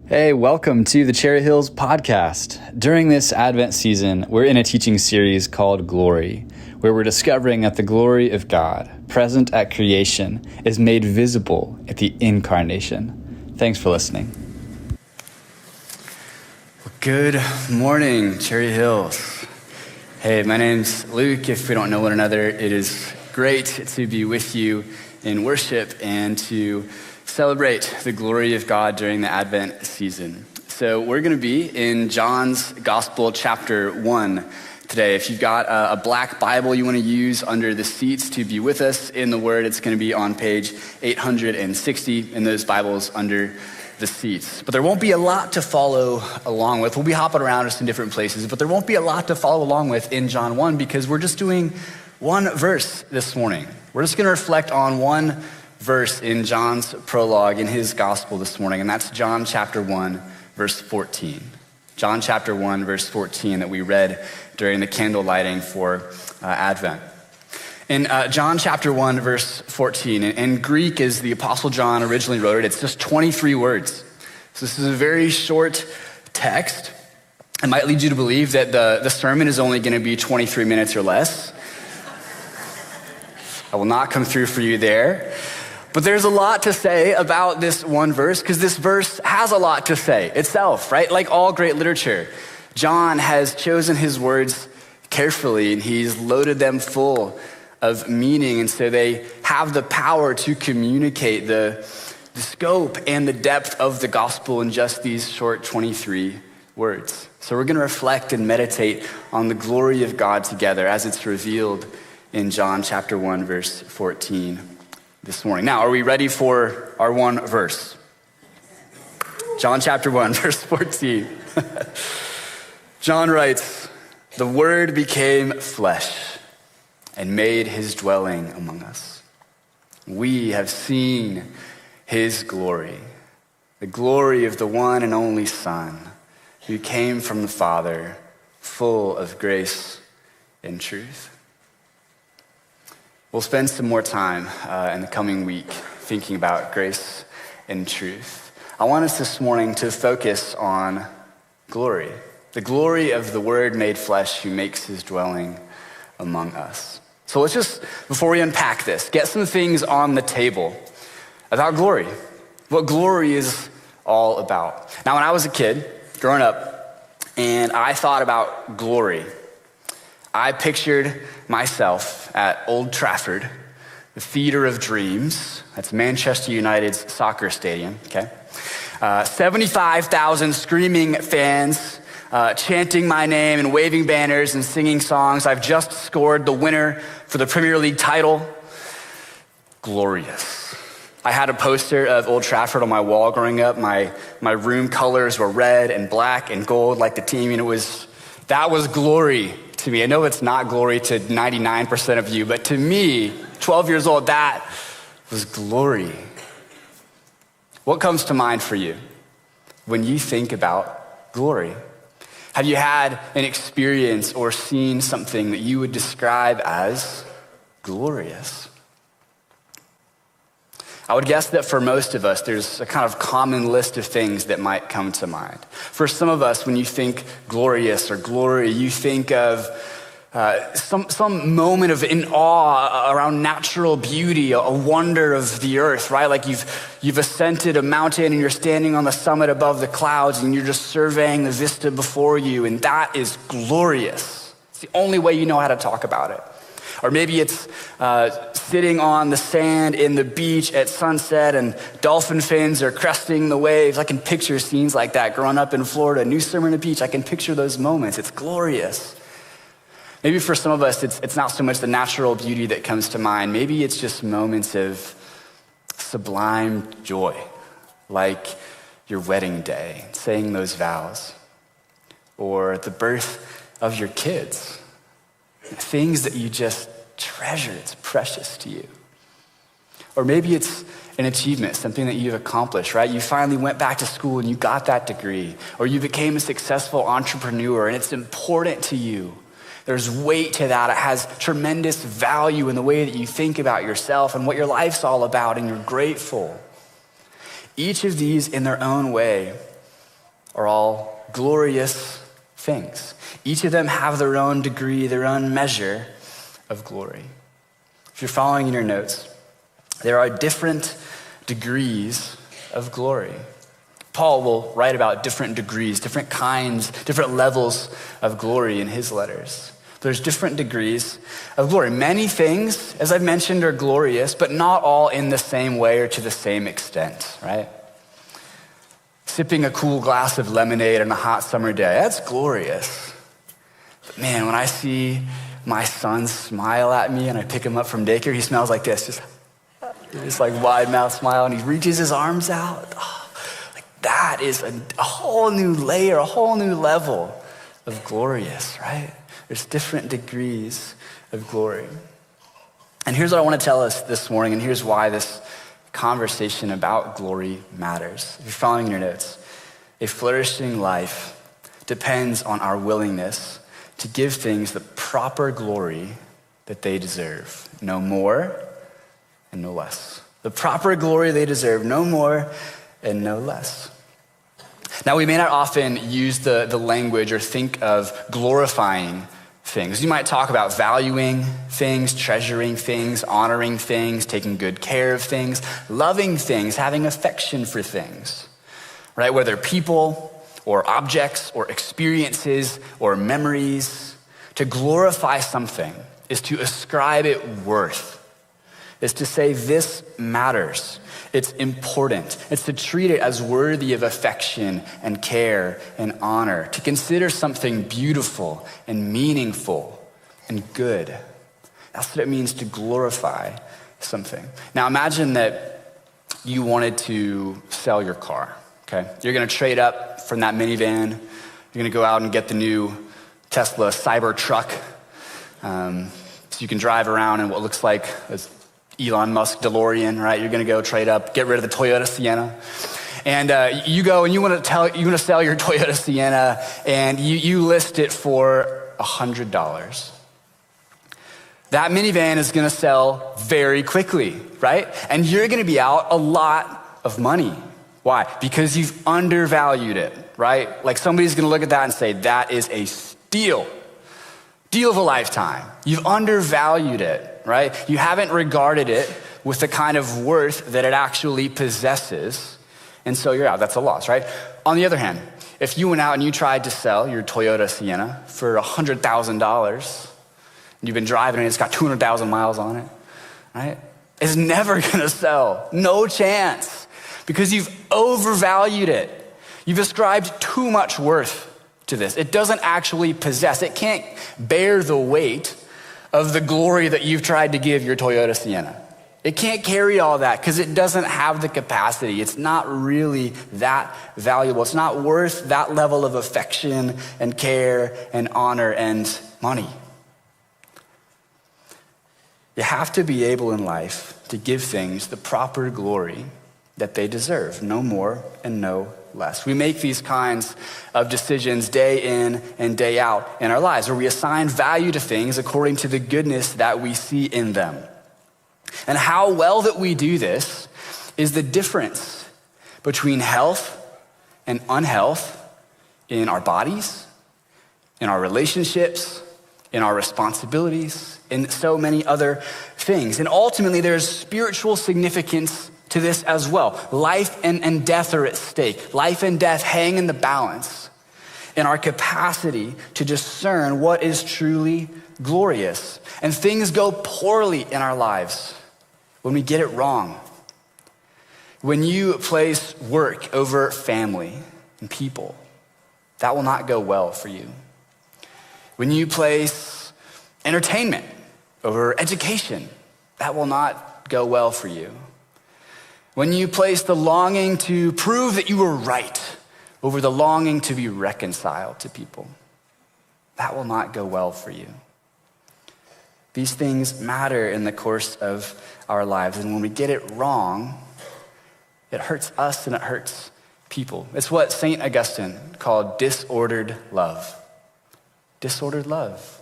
Hey, welcome to the Cherry Hills podcast. During this Advent season, we're in a teaching series called Glory, where we're discovering that the glory of God, present at creation, is made visible at the incarnation. Thanks for listening. Good morning, Cherry Hills. Hey, my name's Luke. If we don't know one another, it is great to be with you in worship and to celebrate the glory of God during the Advent season. So we're going to be in John's Gospel, chapter 1 today. If you've got a black Bible you want to use under the seats to be with us in the Word, it's going to be on page 860 in those Bibles under the seats. But there won't be a lot to follow along with. We'll be hopping around just in different places, but there won't be a lot to follow along with in John 1 because we're just doing one verse this morning. We're just going to reflect on one verse in John's prologue in his gospel this morning, and that's John chapter 1, verse 14. John chapter 1, verse 14 that we read during the candle lighting for Advent. In John chapter 1, verse 14, in Greek as the Apostle John originally wrote it, it's just 23 words. So this is a very short text. It might lead you to believe that the sermon is only going to be 23 minutes or less. I will not come through for you there. But there's a lot to say about this one verse because this verse has a lot to say itself, right? Like all great literature, John has chosen his words carefully and he's loaded them full of meaning. And so they have the power to communicate the scope and the depth of the gospel in just these short 23 words. So we're going to reflect and meditate on the glory of God together as it's revealed in John chapter 1, verse 14. This morning. Now, are we ready for our one verse? John chapter 1, verse 14. John writes, "The Word became flesh and made his dwelling among us. We have seen his glory, the glory of the one and only Son, who came from the Father, full of grace and truth." We'll spend some more time in the coming week thinking about grace and truth. I want us this morning to focus on glory, the glory of the Word made flesh who makes his dwelling among us. So let's just, before we unpack this, get some things on the table about glory, what glory is all about. Now, when I was a kid growing up and I thought about glory, I pictured myself at Old Trafford, the Theatre of Dreams. That's Manchester United's soccer stadium, okay? 75,000 screaming fans chanting my name and waving banners and singing songs. I've just scored the winner for the Premier League title. Glorious. I had a poster of Old Trafford on my wall growing up. My room colors were red and black and gold like the team, and that was glory to me. I know it's not glory to 99% of you, but to me, 12 years old, that was glory. What comes to mind for you when you think about glory? Have you had an experience or seen something that you would describe as glorious? I would guess that for most of us, there's a kind of common list of things that might come to mind. For some of us, when you think glorious or glory, you think of some moment of in awe around natural beauty, a wonder of the earth, right? Like you've ascended a mountain and you're standing on the summit above the clouds and you're just surveying the vista before you, and that is glorious. It's the only way you know how to talk about it. Or maybe it's sitting on the sand in the beach at sunset and dolphin fins are cresting the waves. I can picture scenes like that growing up in Florida, New Smyrna Beach. I can picture those moments. It's glorious. Maybe for some of us, it's not so much the natural beauty that comes to mind. Maybe it's just moments of sublime joy, like your wedding day, saying those vows, or the birth of your kids. Things that you just treasure, it's precious to you. Or maybe it's an achievement, something that you've accomplished, right? You finally went back to school and you got that degree, or you became a successful entrepreneur and it's important to you. There's weight to that. It has tremendous value in the way that you think about yourself and what your life's all about, and you're grateful. Each of these in their own way are all glorious things. Each of them have their own degree, their own measure of glory. If you're following in your notes, there are different degrees of glory. Paul will write about different degrees, different kinds, different levels of glory in his letters. There's different degrees of glory. Many things, as I've mentioned, are glorious, but not all in the same way or to the same extent, right? Sipping a cool glass of lemonade on a hot summer day, that's glorious. But man, when I see my son smile at me and I pick him up from daycare, he smells like this, just like wide mouth smile, and he reaches his arms out. Oh, like that is a whole new layer, a whole new level of glorious, right? There's different degrees of glory. And here's what I want to tell us this morning, and here's why this conversation about glory matters. If you're following your notes, a flourishing life depends on our willingness to give things the proper glory that they deserve. No more and no less. The proper glory they deserve, no more and no less. Now, we may not often use the language or think of glorifying things. You might talk about valuing things, treasuring things, honoring things, taking good care of things, loving things, having affection for things, right? Whether people or objects or experiences or memories. To glorify something is to ascribe it worth. Is to say this matters. It's important. It's to treat it as worthy of affection and care and honor. To consider something beautiful and meaningful and good. That's what it means to glorify something. Now imagine that you wanted to sell your car, okay? You're gonna trade up from that minivan. You're gonna go out and get the new Tesla Cybertruck. So you can drive around in what looks like a Elon Musk DeLorean, right? You're gonna go trade up, get rid of the Toyota Sienna. And you go and you wanna sell your Toyota Sienna, and you list it for $100. That minivan is gonna sell very quickly, right? And you're gonna be out a lot of money. Why? Because you've undervalued it, right? Like somebody's gonna look at that and say, that is a steal of a lifetime. You've undervalued it, right? You haven't regarded it with the kind of worth that it actually possesses. And so you're out, that's a loss, right? On the other hand, if you went out and you tried to sell your Toyota Sienna for $100,000, and you've been driving it, it's got 200,000 miles on it, right? It's never gonna sell, no chance, because you've overvalued it. You've ascribed too much worth to this. It doesn't actually possess, it can't bear the weight of the glory that you've tried to give your Toyota Sienna. It can't carry all that because it doesn't have the capacity. It's not really that valuable. It's not worth that level of affection and care and honor and money. You have to be able in life to give things the proper glory that they deserve, no more and no less. We make these kinds of decisions day in and day out in our lives, where we assign value to things according to the goodness that we see in them. And how well that we do this is the difference between health and unhealth in our bodies, in our relationships, in our responsibilities, in so many other things. And ultimately, there's spiritual significance to this as well. Life and death are at stake. Life and death hang in the balance in our capacity to discern what is truly glorious. And things go poorly in our lives when we get it wrong. When you place work over family and people, that will not go well for you. When you place entertainment over education, that will not go well for you. When you place the longing to prove that you were right over the longing to be reconciled to people, that will not go well for you. These things matter in the course of our lives, and when we get it wrong, it hurts us and it hurts people. It's what St. Augustine called disordered love. Disordered love.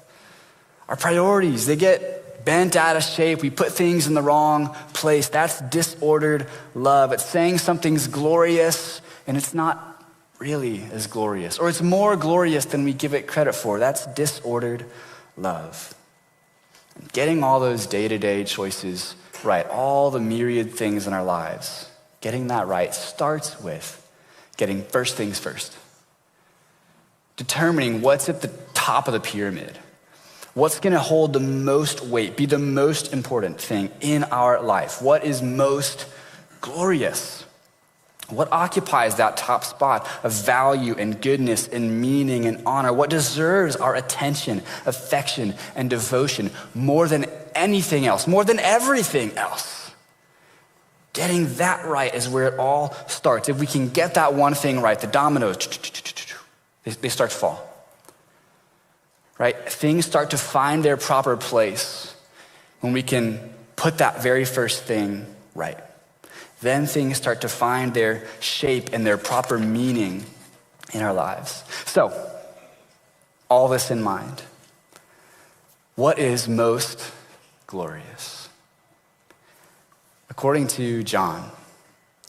Our priorities, they get bent out of shape. We put things in the wrong place. That's disordered love. It's saying something's glorious and it's not really is glorious, or it's more glorious than we give it credit for. That's disordered love. Getting all those day-to-day choices right, all the myriad things in our lives, getting that right starts with getting first things first. Determining what's at the top of the pyramid. What's gonna hold the most weight, be the most important thing in our life? What is most glorious? What occupies that top spot of value and goodness and meaning and honor? What deserves our attention, affection, and devotion more than anything else, more than everything else? Getting that right is where it all starts. If we can get that one thing right, the dominoes, they start to fall. Right? Things start to find their proper place when we can put that very first thing right. Then things start to find their shape and their proper meaning in our lives. So, all this in mind, what is most glorious? According to John,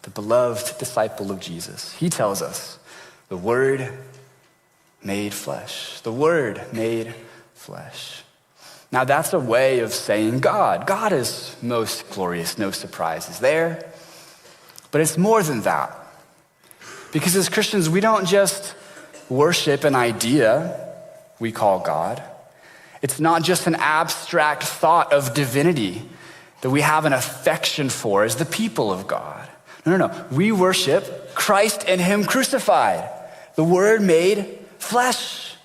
the beloved disciple of Jesus, he tells us, the Word made flesh. The Word made flesh. Now that's a way of saying God. God is most glorious, no surprises there. But it's more than that. Because as Christians, we don't just worship an idea we call God. It's not just an abstract thought of divinity that we have an affection for as the people of God. No. We worship Christ and Him crucified, the Word made flesh.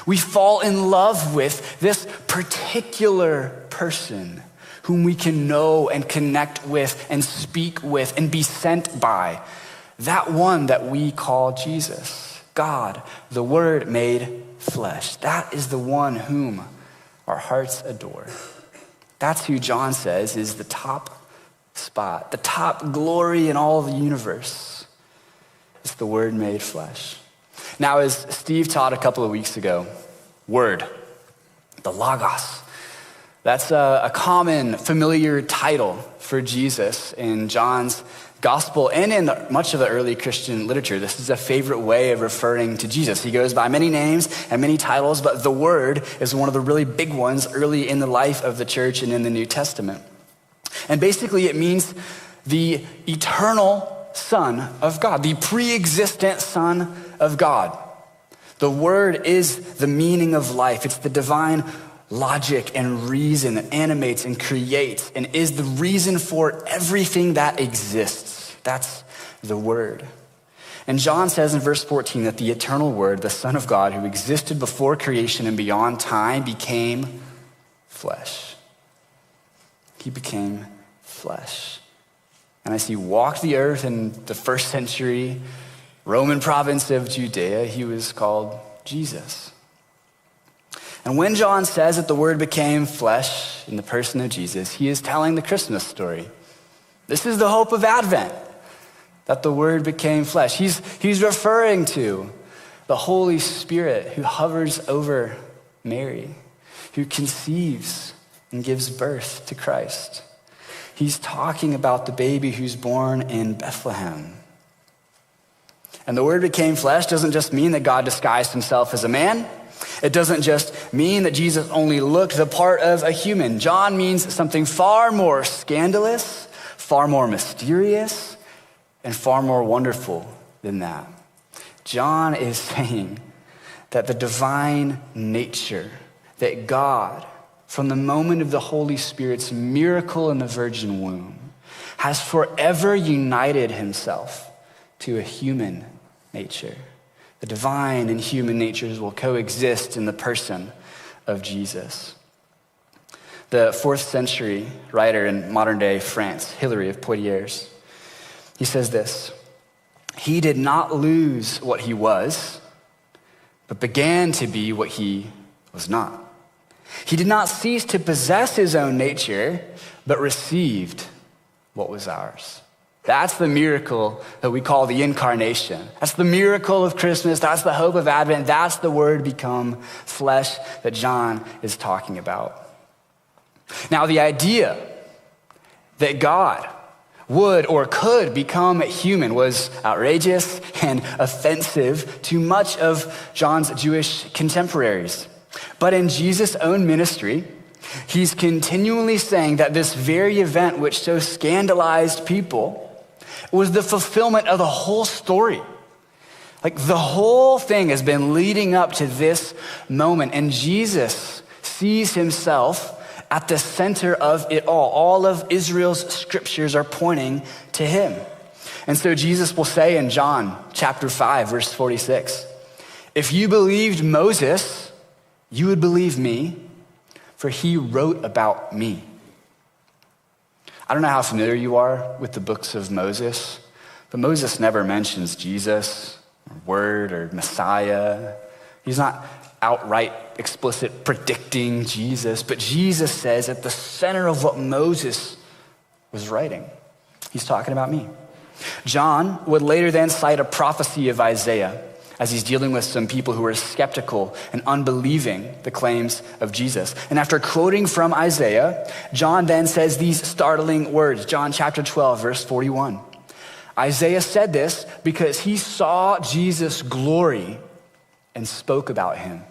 We fall in love with this particular person whom we can know and connect with and speak with and be sent by. That one that we call Jesus, God, the Word made flesh. That is the one whom our hearts adore. That's who John says is the top spot, the top glory in all of the universe. It's the Word made flesh. Now, as Steve taught a couple of weeks ago, Word, the Logos, that's a common, familiar title for Jesus in John's gospel and in much of the early Christian literature. This is a favorite way of referring to Jesus. He goes by many names and many titles, but the Word is one of the really big ones early in the life of the church and in the New Testament. And basically it means the eternal Son of God, the pre-existent Son of God. The Word is the meaning of life. It's the divine logic and reason that animates and creates and is the reason for everything that exists. That's the Word. And John says in verse 14 that the eternal Word, the Son of God, who existed before creation and beyond time, became flesh. He became flesh. And as he walked the earth in the first century Roman province of Judea, he was called Jesus. And when John says that the Word became flesh in the person of Jesus, he is telling the Christmas story. This is the hope of Advent, that the Word became flesh. He's referring to the Holy Spirit who hovers over Mary, who conceives and gives birth to Christ. He's talking about the baby who's born in Bethlehem. And the Word became flesh doesn't just mean that God disguised himself as a man. It doesn't just mean that Jesus only looked the part of a human. John means something far more scandalous, far more mysterious, and far more wonderful than that. John is saying that the divine nature, that God, from the moment of the Holy Spirit's miracle in the virgin womb, has forever united himself to a human nature. The divine and human natures will coexist in the person of Jesus. The 4th century writer in modern day France, Hilary of Poitiers, he says this: "He did not lose what he was, but began to be what he was not. He did not cease to possess his own nature, but received what was ours." That's the miracle that we call the incarnation. That's the miracle of Christmas. That's the hope of Advent. That's the Word become flesh that John is talking about. Now, the idea that God would or could become human was outrageous and offensive to much of John's Jewish contemporaries. But in Jesus' own ministry, he's continually saying that this very event which so scandalized people was the fulfillment of the whole story. Like the whole thing has been leading up to this moment, and Jesus sees himself at the center of it all. All of Israel's scriptures are pointing to him. And so Jesus will say in John chapter 5, verse 46, if you believed Moses, you would believe me, for he wrote about me. I don't know how familiar you are with the books of Moses, but Moses never mentions Jesus or Word or Messiah. He's not outright explicit predicting Jesus, but Jesus says at the center of what Moses was writing, he's talking about me. John would later then cite a prophecy of Isaiah as he's dealing with some people who are skeptical and unbelieving the claims of Jesus. And after quoting from Isaiah, John then says these startling words, John chapter 12, verse 41. Isaiah said this because he saw Jesus' glory and spoke about him.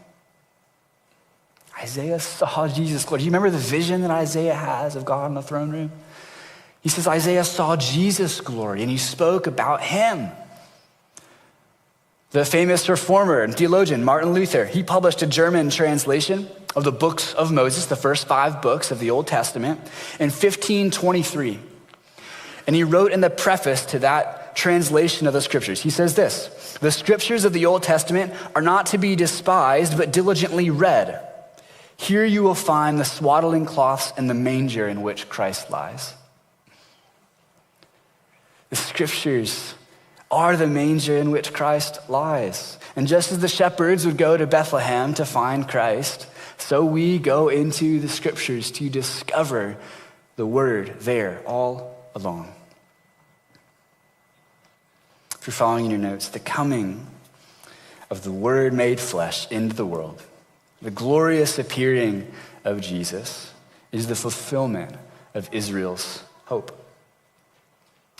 Isaiah saw Jesus' glory. Do you remember the vision that Isaiah has of God in the throne room? He says Isaiah saw Jesus' glory and he spoke about him. The famous reformer and theologian Martin Luther, he published a German translation of the books of Moses, the first 5 books of the Old Testament, in 1523. And he wrote in the preface to that translation of the scriptures, he says this, the scriptures of the Old Testament are not to be despised, but diligently read. Here you will find the swaddling cloths and the manger in which Christ lies. The scriptures are the manger in which Christ lies. And just as the shepherds would go to Bethlehem to find Christ, so we go into the scriptures to discover the word there all along. If you're following in your notes, the coming of the Word made flesh into the world, the glorious appearing of Jesus, is the fulfillment of Israel's hope.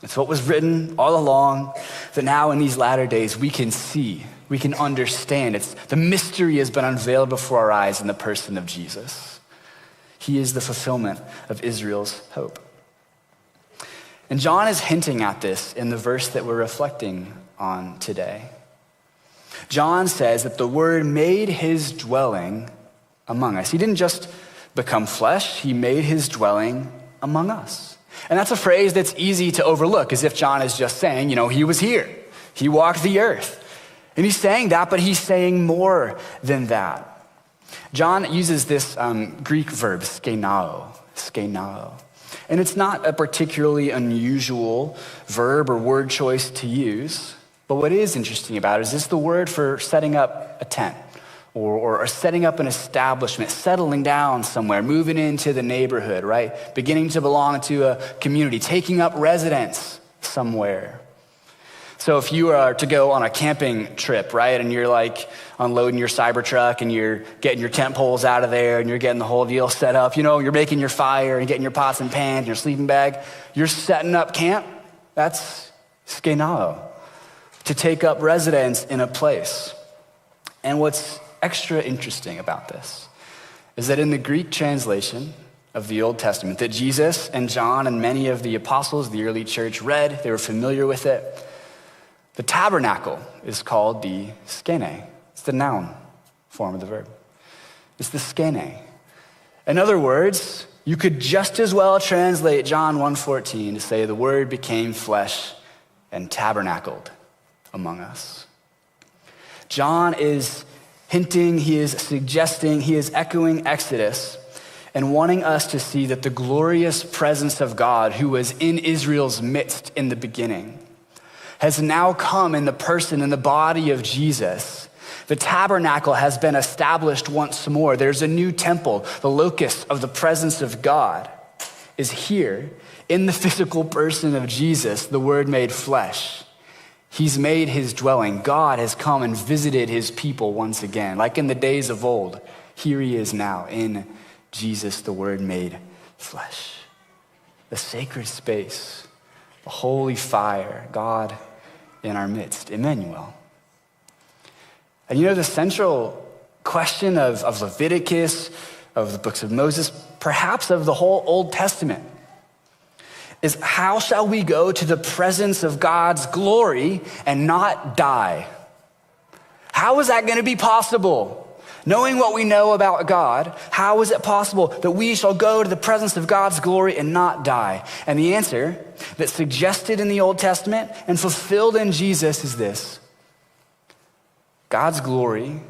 It's what was written all along that now in these latter days we can see, we can understand. The mystery has been unveiled before our eyes in the person of Jesus. He is the fulfillment of Israel's hope. And John is hinting at this in the verse that we're reflecting on today. John says that the Word made his dwelling among us. He didn't just become flesh, he made his dwelling among us. And that's a phrase that's easy to overlook, as if John is just saying, he was here. He walked the earth. And he's saying that, but he's saying more than that. John uses this Greek verb, skenao. And it's not a particularly unusual verb or word choice to use. But what is interesting about it is it's the word for setting up a tent or setting up an establishment, settling down somewhere, moving into the neighborhood, right? Beginning to belong to a community, taking up residence somewhere. So if you are to go on a camping trip, right, and you're like unloading your Cybertruck and you're getting your tent poles out of there and you're getting the whole deal set up, you're making your fire and getting your pots and pans and your sleeping bag, you're setting up camp, that's skenao, to take up residence in a place. And what's extra interesting about this is that in the Greek translation of the Old Testament that Jesus and John and many of the apostles, the early church read, they were familiar with it, the tabernacle is called the skene. It's the noun form of the verb. It's the skene. In other words, you could just as well translate John 1:14 to say the Word became flesh and tabernacled among us. John is hinting, he is suggesting, he is echoing Exodus and wanting us to see that the glorious presence of God who was in Israel's midst in the beginning has now come in the person and the body of Jesus. The tabernacle has been established once more. There's a new temple. The locus of the presence of God is here in the physical person of Jesus, the Word made flesh. He's made his dwelling. God has come and visited his people once again. Like in the days of old, here he is now in Jesus, the Word made flesh. The sacred space a holy fire, God in our midst, Emmanuel. And the central question of Leviticus, of the books of Moses, perhaps of the whole Old Testament, is how shall we go to the presence of God's glory and not die? How is that going to be possible? Knowing what we know about God, how is it possible that we shall go to the presence of God's glory and not die? And the answer that's suggested in the Old Testament and fulfilled in Jesus is this: God's glory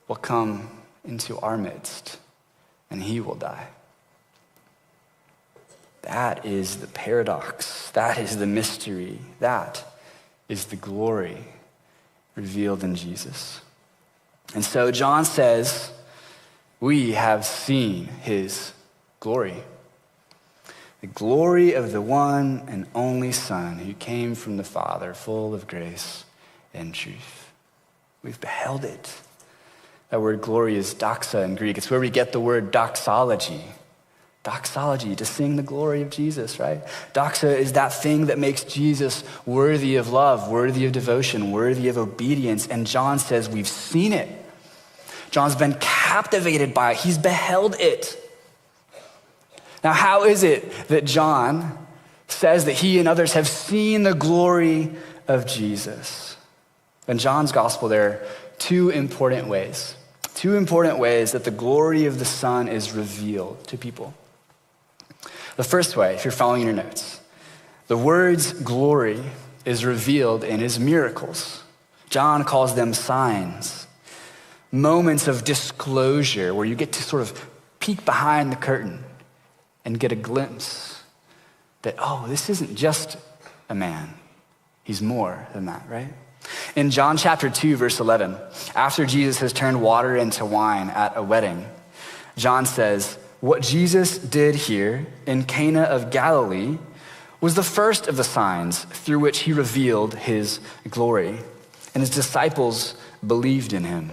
will come into our midst and he will die. That is the paradox. That is the mystery. That is the glory revealed in Jesus. And so John says, we have seen his glory. The glory of the one and only Son who came from the Father, full of grace and truth. We've beheld it. That word glory is doxa in Greek. It's where we get the word doxology. Doxology, to sing the glory of Jesus, right? Doxa is that thing that makes Jesus worthy of love, worthy of devotion, worthy of obedience. And John says we've seen it. John's been captivated by it. He's beheld it. Now, how is it that John says that he and others have seen the glory of Jesus? In John's gospel, there are two important ways that the glory of the Son is revealed to people. The first way, if you're following your notes, the word's glory is revealed in his miracles. John calls them signs, moments of disclosure where you get to sort of peek behind the curtain and get a glimpse that, oh, this isn't just a man. He's more than that, right? In John chapter 2, verse 11, after Jesus has turned water into wine at a wedding, John says, what Jesus did here in Cana of Galilee was the first of the signs through which he revealed his glory, and his disciples believed in him.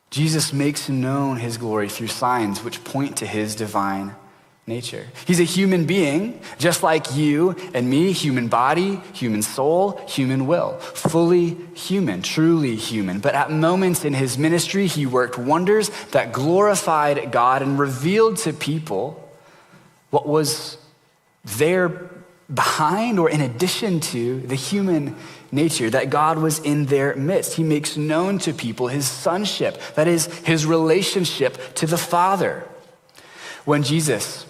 Jesus makes known his glory through signs which point to his divine nature. He's a human being, just like you and me, human body, human soul, human will, fully human, truly human. But at moments in his ministry, he worked wonders that glorified God and revealed to people what was there behind or in addition to the human nature, that God was in their midst. He makes known to people his sonship, that is, his relationship to the Father. When Jesus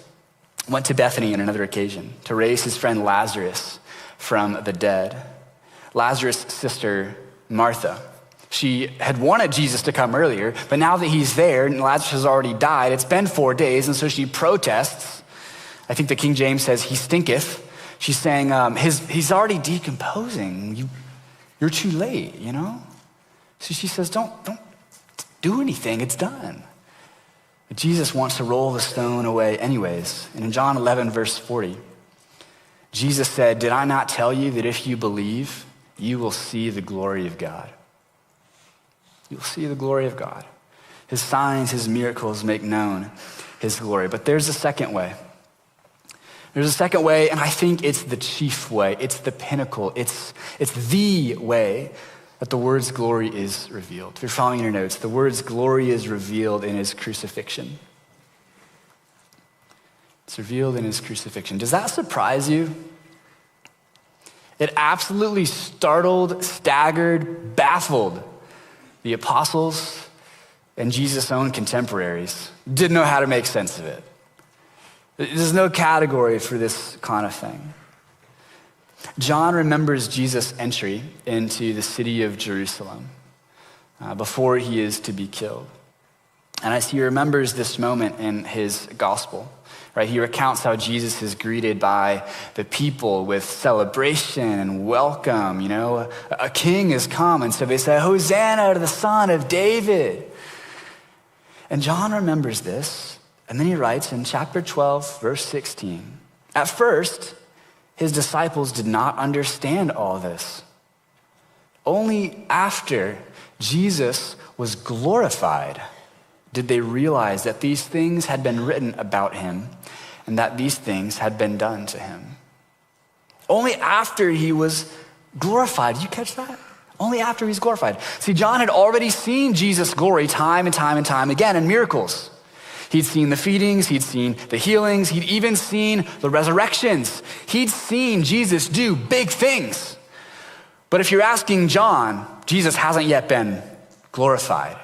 went to Bethany on another occasion to raise his friend Lazarus from the dead, Lazarus' sister Martha, she had wanted Jesus to come earlier, but now that he's there and Lazarus has already died, it's been 4 days, and so she protests. I think the King James says he stinketh. She's saying he's already decomposing. You're too late, So she says, don't do anything. It's done. But Jesus wants to roll the stone away anyways. And in John 11, verse 40, Jesus said, did I not tell you that if you believe, you will see the glory of God? You'll see the glory of God. His signs, his miracles make known his glory. But there's a second way. There's a second way, and I think it's the chief way. It's the pinnacle. It's the way that the word's glory is revealed. If you're following your notes, the word's glory is revealed in his crucifixion. It's revealed in his crucifixion. Does that surprise you? It absolutely startled, staggered, baffled the apostles and Jesus' own contemporaries. Didn't know how to make sense of it. There's no category for this kind of thing. John remembers Jesus' entry into the city of Jerusalem before he is to be killed. And as he remembers this moment in his gospel, right, he recounts how Jesus is greeted by the people with celebration and welcome. A king has come. And so they say, Hosanna to the Son of David. And John remembers this. And then he writes in chapter 12, verse 16, at first, his disciples did not understand all this. Only after Jesus was glorified did they realize that these things had been written about him and that these things had been done to him. Only after he was glorified. Did you catch that? Only after he's glorified. See, John had already seen Jesus' glory time and time and time again in miracles. He'd seen the feedings, he'd seen the healings, he'd even seen the resurrections. He'd seen Jesus do big things. But if you're asking John, Jesus hasn't yet been glorified.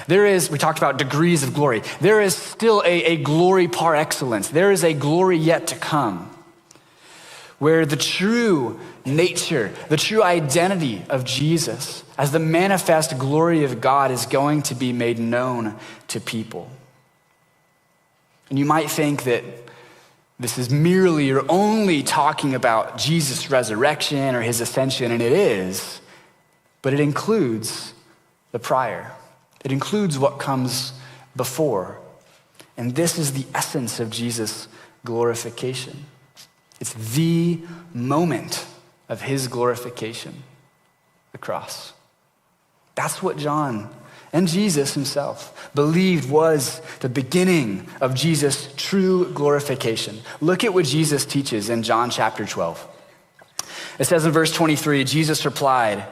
We talked about degrees of glory. There is still a glory par excellence. There is a glory yet to come, where the true nature, the true identity of Jesus as the manifest glory of God is going to be made known to people. And you might think that this is merely or only talking about Jesus' resurrection or his ascension, and it is, but it includes the prior. It includes what comes before. And this is the essence of Jesus' glorification. It's the moment of his glorification, the cross. That's what John and Jesus himself believed was the beginning of Jesus' true glorification. Look at what Jesus teaches in John chapter 12. It says in verse 23, Jesus replied,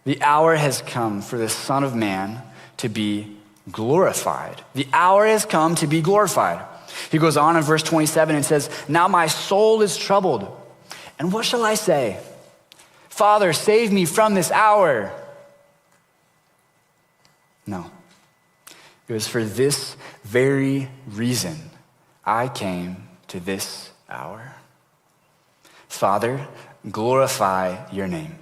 "The hour has come for the Son of Man to be glorified." The hour has come to be glorified. He goes on in verse 27 and says, "Now my soul is troubled. And what shall I say? Father, save me from this hour." No. It was for this very reason I came to this hour. "Father, glorify your name."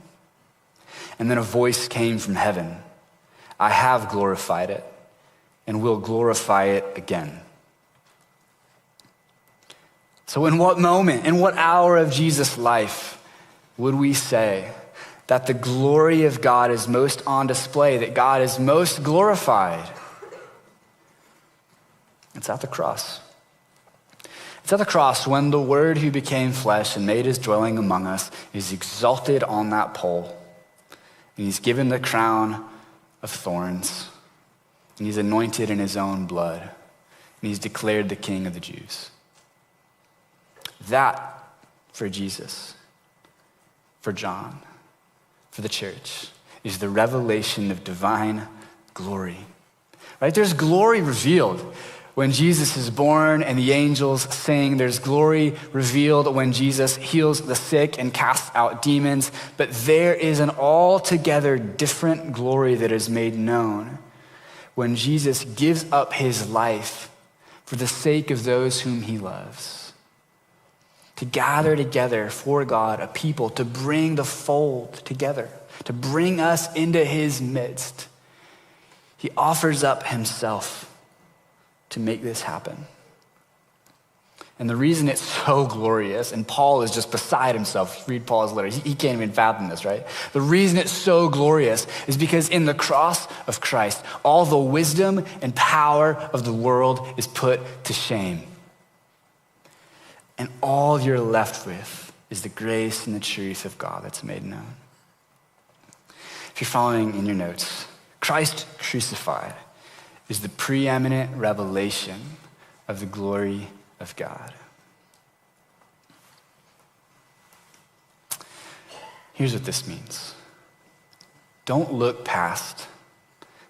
And then a voice came from heaven. "I have glorified it and will glorify it again." So in what moment, in what hour of Jesus' life would we say that the glory of God is most on display, that God is most glorified? It's at the cross. It's at the cross when the Word who became flesh and made his dwelling among us is exalted on that pole, and he's given the crown of thorns, and he's anointed in his own blood, and he's declared the King of the Jews. That, for Jesus, for John, for the church, is the revelation of divine glory. Right? There's glory revealed when Jesus is born and the angels sing. There's glory revealed when Jesus heals the sick and casts out demons. But there is an altogether different glory that is made known when Jesus gives up his life for the sake of those whom he loves, to gather together for God a people, to bring the fold together, to bring us into his midst. He offers up himself to make this happen. And the reason it's so glorious, and Paul is just beside himself, read Paul's letter, he can't even fathom this, right? The reason it's so glorious is because in the cross of Christ, all the wisdom and power of the world is put to shame. And all you're left with is the grace and the truth of God that's made known. If you're following in your notes, Christ crucified is the preeminent revelation of the glory of God. Here's what this means. Don't look past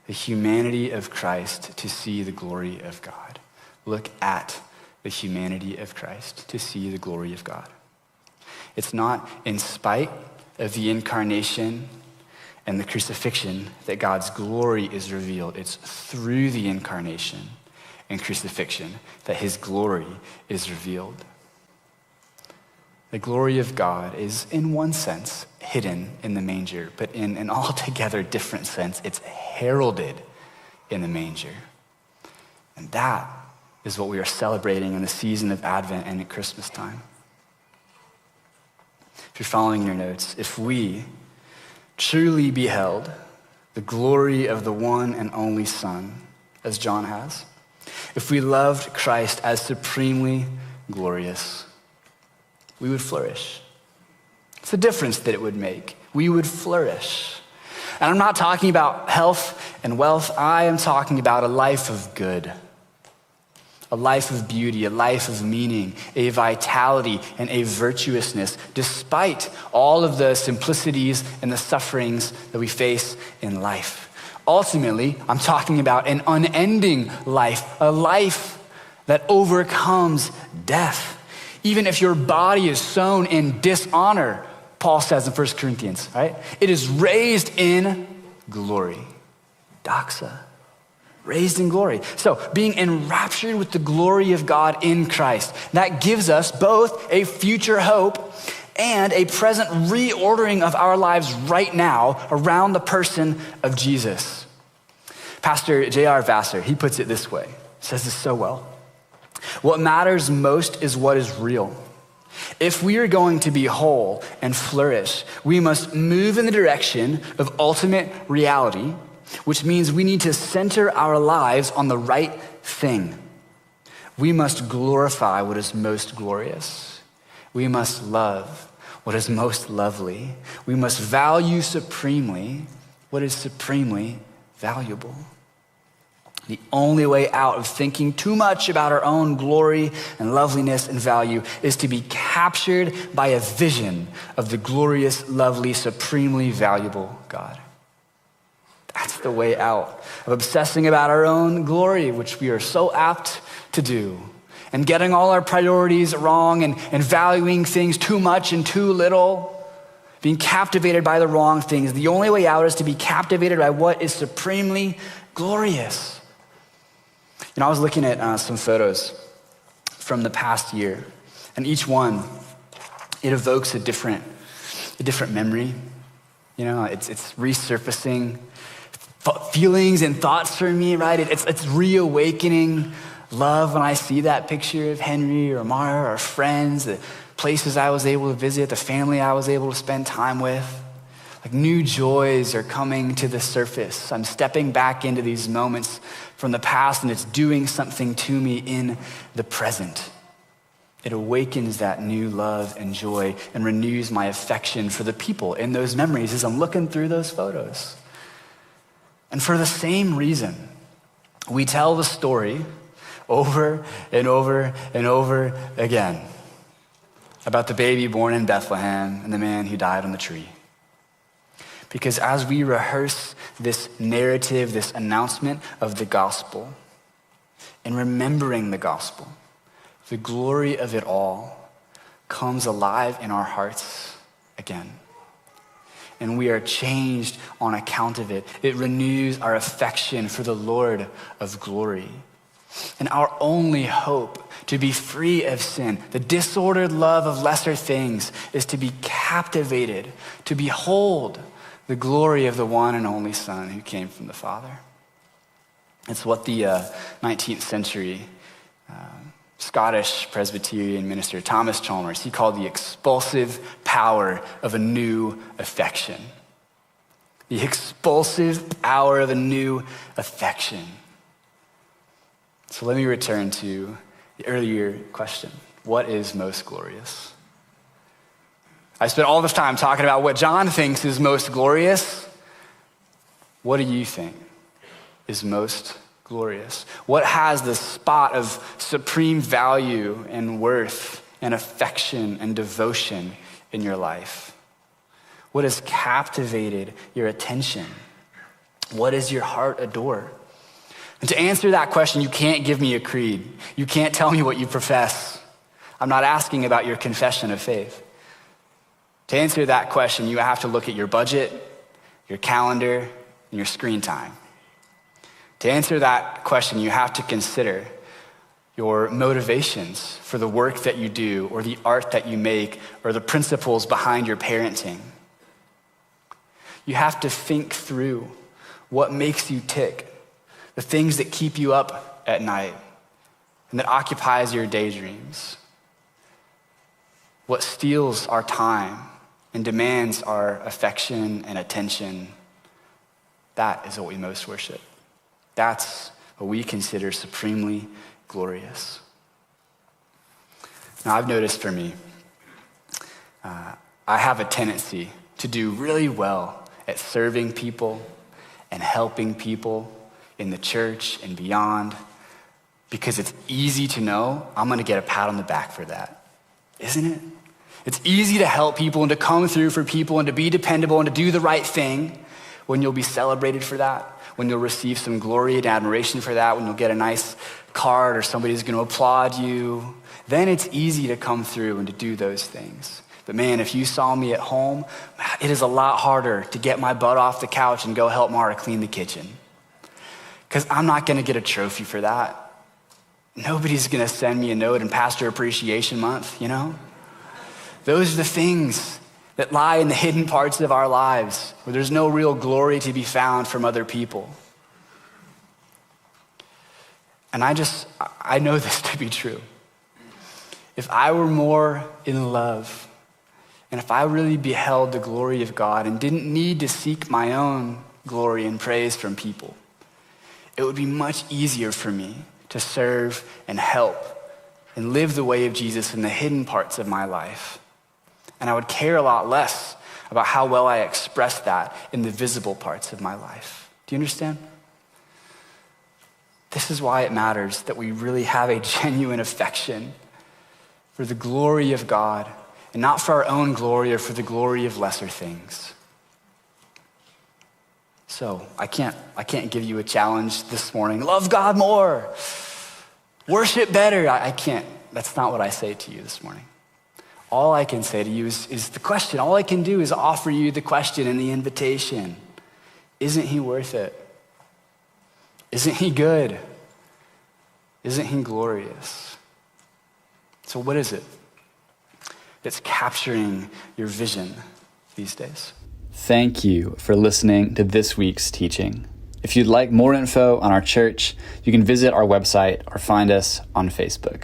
the humanity of Christ to see the glory of God. Look at the humanity of Christ to see the glory of God. It's not in spite of the incarnation and the crucifixion that God's glory is revealed. It's through the incarnation and crucifixion that his glory is revealed. The glory of God is, in one sense, hidden in the manger, but in an altogether different sense, it's heralded in the manger. And that is what we are celebrating in the season of Advent and at Christmas time. If you're following your notes, if we truly beheld the glory of the one and only Son, as John has, if we loved Christ as supremely glorious, we would flourish. It's the difference that it would make. We would flourish. And I'm not talking about health and wealth. I am talking about a life of good. a life of beauty, a life of meaning, a vitality, and a virtuousness, despite all of the simplicities and the sufferings that we face in life. Ultimately, I'm talking about an unending life, a life that overcomes death. Even if your body is sown in dishonor, Paul says in 1 Corinthians, right? It is raised in glory. Doxa. Raised in glory. So being enraptured with the glory of God in Christ, that gives us both a future hope and a present reordering of our lives right now around the person of Jesus. Pastor J.R. Vassar, he puts it this way, says this so well. What matters most is what is real. If we are going to be whole and flourish, we must move in the direction of ultimate reality, which means we need to center our lives on the right thing. We must glorify what is most glorious. We must love what is most lovely. We must value supremely what is supremely valuable. The only way out of thinking too much about our own glory and loveliness and value is to be captured by a vision of the glorious, lovely, supremely valuable God. That's the way out of obsessing about our own glory, which we are so apt to do, and getting all our priorities wrong and valuing things too much and too little, being captivated by the wrong things. The only way out is to be captivated by what is supremely glorious. I was looking at some photos from the past year, and each one, it evokes a different memory. It's resurfacing feelings and thoughts for me, right? It's reawakening love when I see that picture of Henry or Mara or friends, the places I was able to visit, the family I was able to spend time with. Like new joys are coming to the surface. I'm stepping back into these moments from the past, and it's doing something to me in the present. It awakens that new love and joy and renews my affection for the people in those memories as I'm looking through those photos. And for the same reason, we tell the story over and over and over again about the baby born in Bethlehem and the man who died on the tree. Because as we rehearse this narrative, this announcement of the gospel, and remembering the gospel, the glory of it all comes alive in our hearts again. And we are changed on account of it. It renews our affection for the Lord of glory. And our only hope to be free of sin, the disordered love of lesser things, is to be captivated, to behold the glory of the one and only Son who came from the Father. It's what the 19th century Scottish Presbyterian minister Thomas Chalmers, he called the expulsive power of a new affection. The expulsive power of a new affection. So let me return to the earlier question. What is most glorious? I spent all this time talking about what John thinks is most glorious. What do you think is most glorious? What has the spot of supreme value and worth and affection and devotion in your life? What has captivated your attention? What does your heart adore? And to answer that question, you can't give me a creed. You can't tell me what you profess. I'm not asking about your confession of faith. To answer that question, you have to look at your budget, your calendar, and your screen time. To answer that question, you have to consider your motivations for the work that you do or the art that you make or the principles behind your parenting. You have to think through what makes you tick, the things that keep you up at night and that occupies your daydreams, what steals our time and demands our affection and attention. That is what we most worship. That's what we consider supremely glorious. Now, I've noticed for me, I have a tendency to do really well at serving people and helping people in the church and beyond. because it's easy to know I'm going to get a pat on the back for that, isn't it? It's easy to help people and to come through for people and to be dependable and to do the right thing when you'll be celebrated for that, when you'll receive some glory and admiration for that, when you'll get a nice card or somebody's going to applaud you. Then it's easy to come through and to do those things. But man, if you saw me at home, it is a lot harder to get my butt off the couch and go help Mara clean the kitchen. Because I'm not going to get a trophy for that. Nobody's going to send me a note in Pastor Appreciation Month, you know? Those are the things that lie in the hidden parts of our lives where there's no real glory to be found from other people. And I know this to be true. If I were more in love, and if I really beheld the glory of God and didn't need to seek my own glory and praise from people, it would be much easier for me to serve and help and live the way of Jesus in the hidden parts of my life. And I would care a lot less about how well I express that in the visible parts of my life. Do you understand? This is why it matters that we really have a genuine affection for the glory of God, and not for our own glory or for the glory of lesser things. So I can't give you a challenge this morning. Love God more. Worship better. I can't. That's not what I say to you this morning. All I can say to you is the question. All I can do is offer you the question and the invitation. Isn't he worth it? Isn't he good? Isn't he glorious? So what is it that's capturing your vision these days? Thank you for listening to this week's teaching. If you'd like more info on our church, you can visit our website or find us on Facebook.